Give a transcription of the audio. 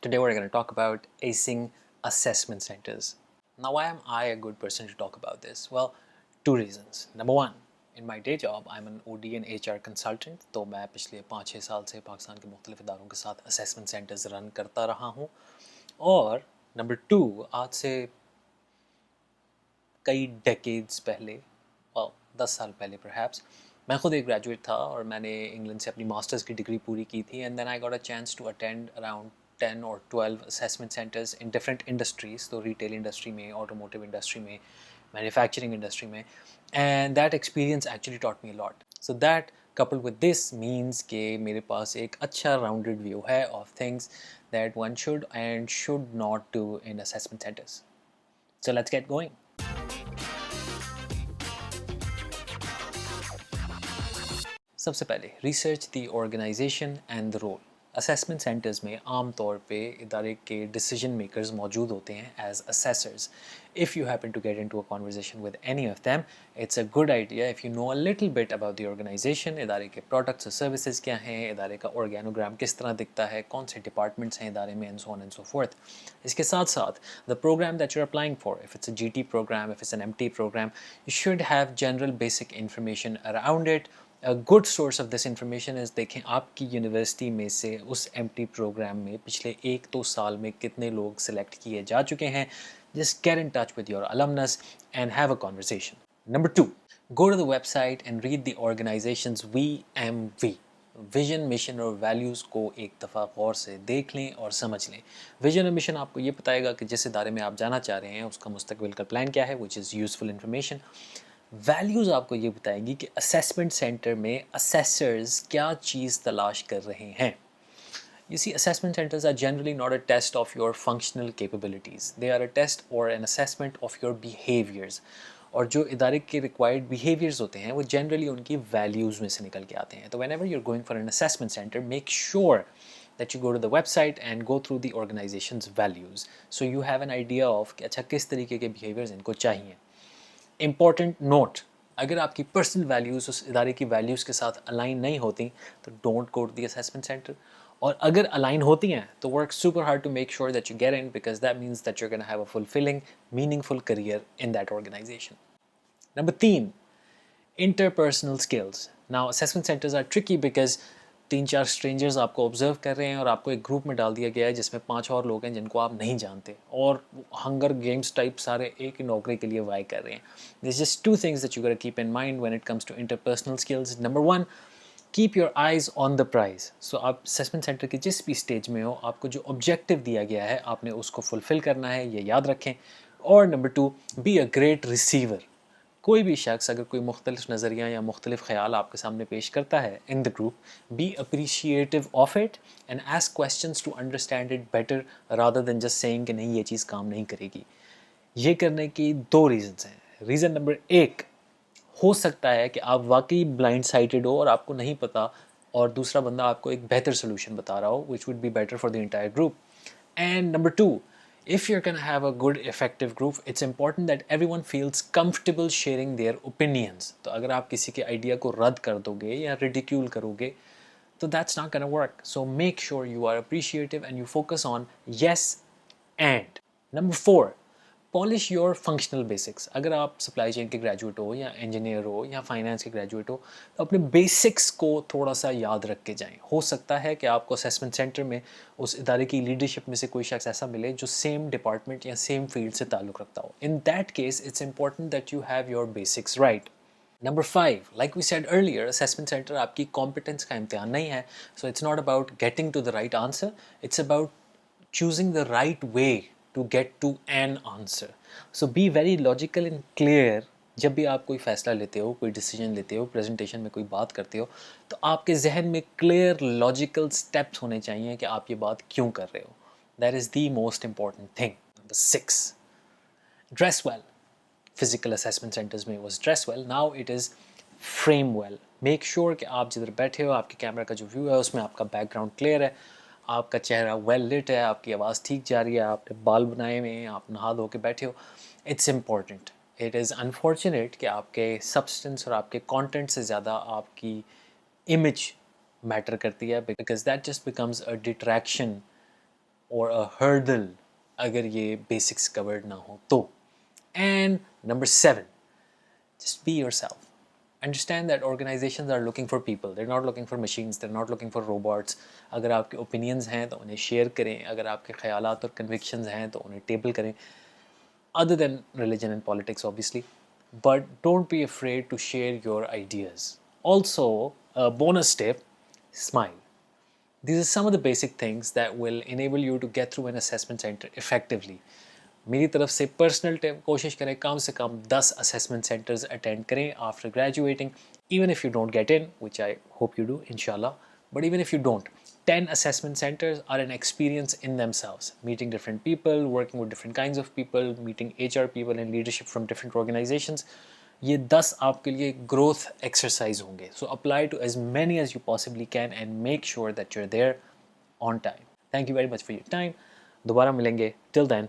Today we're going to talk about Acing assessment centers. Now, why am I a good person to talk about this? Well, two reasons. Number one, in my day job, I'm an OD and HR consultant. तो मैं पिछले 5-6 साल से पाकिस्तान के मुख्तलिफ इदारों के साथ assessment centers रन करता रहा हूँ. और नंबर टू, आज से कई डेकेड्स पहले, 10 साल पहले परहैप्स, मैं खुद एक ग्रेजुएट था और मैंने इंग्लैंड से अपनी मास्टर्स की डिग्री पूरी की थी. And then I got a chance to attend around 10 और 12 assessment centers in different industries, तो रिटेल इंडस्ट्री में, ऑटोमोटिव इंडस्ट्री में, मैन्युफैक्चरिंग इंडस्ट्री में. And that experience actually taught me a lot. So that coupled with this means कि मेरे पास एक अच्छा rounded view है of things that one should and should not do in assessment centers. So let's get going. सबसे पहले research the organisation and the role. Assessment centres में आम तौर पे इदारे के डिसीजन मेकर्स मौजूद होते हैं as assessors. If you happen to get into a conversation with any of them, it's a good idea if you know a little bit about the organisation. इदारे के प्रोडक्ट्स और सर्विसेज क्या हैं, इदारे का ऑर्गेनोग्राम किस तरह दिखता है, कौन से डिपार्टमेंट्स हैं इदारे में, and so on and so forth. इसके साथ साथ the programme that you are applying for, if it's a GT programme, if it's an MT programme, you should have general basic information around it. A good source of this information is देखें आपकी university में से उस MT programme में पिछले 1-2 साल में कितने लोग सिलेक्ट किए जा चुके हैं. Just get in touch with your alumnus and have a conversation. Number 2, go to the website and read the organization's VMV. Vision, mission और वैल्यूज़ को एक दफ़ा गौर से देख लें और समझ लें. विजन और मिशन आपको ये बताएगा कि जिस इदारे में आप जाना चाह रहे हैं उसका मुस्तकबिल का प्लान क्या है, which is useful information. Values आपको ये बताएगी कि असेसमेंट सेंटर में असेसर्स क्या चीज़ तलाश कर रहे हैं. You see, assessment centers are generally not a test of your functional capabilities. They are a test or an assessment of your behaviors. और जो इदारे के required behaviors होते हैं वो generally उनकी values में से निकल के आते हैं. तो whenever you're going for an assessment center, make sure that you go to the website and go through the organization's values. So you have an idea of कि अच्छा किस तरीके के behaviors इनको चाहिए. इम्पॉर्टेंट नोट, अगर आपकी पर्सनल वैल्यूज़ उस इदारे की वैल्यूज़ के साथ अलाइन नहीं होती तो don't go to the assessment centre. और अगर अलाइन होती हैं तो work super hard to make sure that you get in, because that means that you are gonna have a fulfilling meaningful career in that organisation. Number 3, interpersonal skills. Now assessment centers are tricky because 3-4 strangers आपको observe कर रहे हैं और आपको एक group में डाल दिया गया है जिसमें 5 और लोग हैं जिनको आप नहीं जानते और हंगर गेम्स टाइप सारे एक ही नौकरी के लिए वाई कर रहे हैं. There's just two things that you got to keep in mind when it comes to interpersonal skills. Number one, keep your eyes on the prize. So आप assessment center के जिस भी स्टेज में हो, आपको जो ऑब्जेक्टिव दिया गया है आपने उसको फुलफिल करना है, ये याद रखें. और number 2, be a great receiver. कोई भी शख्स अगर कोई मुख्तलिफ नज़रिया या मुख्तलिफ ख्याल आपके सामने पेश करता है in the group, be appreciative of it and ask questions to understand it better rather than just saying कि नहीं ये चीज़ काम नहीं करेगी. ये करने की 2 रीज़न्स हैं. रीज़न नंबर 1, हो सकता है कि आप वाकई ब्लाइंड साइटेड हो और आपको नहीं पता और दूसरा बंदा आपको एक बेहतर सोल्यूशन बता रहा हो, which would be better for the entire group. And number 2, if you're going to have a good effective group, it's important that everyone feels comfortable sharing their opinions. तो अगर आप किसी के आइडिया को रद्द कर दोगे या रिडिक्यूल करोगे तो that's not going to work. So make sure you are appreciative and you focus on yes and. Number 4, polish your functional basics. अगर आप सप्लाई चेन के ग्रेजुएट हो या इंजीनियर हो या फाइनेंस के ग्रेजुएट हो तो अपने बेसिक्स को थोड़ा सा याद रख के जाएं. हो सकता है कि आपको असेसमेंट सेंटर में उस इदारे की लीडरशिप में से कोई शख्स ऐसा मिले जो सेम डिपार्टमेंट या सेम फील्ड से ताल्लुक़ रखता हो. In that case it's important that you have your basics right. Number 5, like we said earlier, assessment center आपकी competence का इम्तिहान नहीं है. So it's not about getting to the right answer, it's about choosing the right way to get to an answer. So be very logical and clear. जब भी आप कोई फैसला लेते हो, कोई डिसीजन लेते हो, प्रेजेंटेशन में कोई बात करते हो, तो आपके जहन में क्लियर लॉजिकल स्टेप्स होने चाहिए कि आप ये बात क्यों कर रहे हो. That is the most important thing. Number 6, dress well. Physical assessment centres में was dress well, now it is frame well. Make sure कि आप जिधर बैठे हो आपके कैमरा का जो व्यू है उसमें आपका बैकग्राउंड क्लियर है, आपका चेहरा वेल लिट है, आपकी आवाज़ ठीक जा रही है, आपने बाल बनाए हुए हैं, आप नहा धो के बैठे हो. It's important. It is unfortunate कि आपके सब्सटेंस और आपके कंटेंट से ज़्यादा आपकी इमेज मैटर करती है, because that just becomes a detraction or a hurdle अगर ये basics covered ना हो तो. And number 7, just be yourself. Understand that organizations are looking for people. They're not looking for machines. They're not looking for robots. अगर आपके opinions हैं तो उन्हें share करें. अगर आपके ख्यालात और convictions हैं तो उन्हें table करें. Other than religion and politics, obviously. But don't be afraid to share your ideas. Also, a bonus tip, smile. These are some of the basic things that will enable you to get through an assessment center effectively. मेरी तरफ से personal tip, कोशिश करें कम से कम 10 assessment centres attend करें after graduating. Even if you don't get in, which I hope you do इंशाल्लाह, but even if you don't, 10 assessment centers are an experience in themselves. Meeting different people, working with different kinds of people, meeting HR people and leadership from different organizations. ये 10 आपके लिए growth exercise होंगे. So apply to as many as you possibly can and make sure that you're there on time. Thank you very much for your time. दोबारा मिलेंगे. Till then,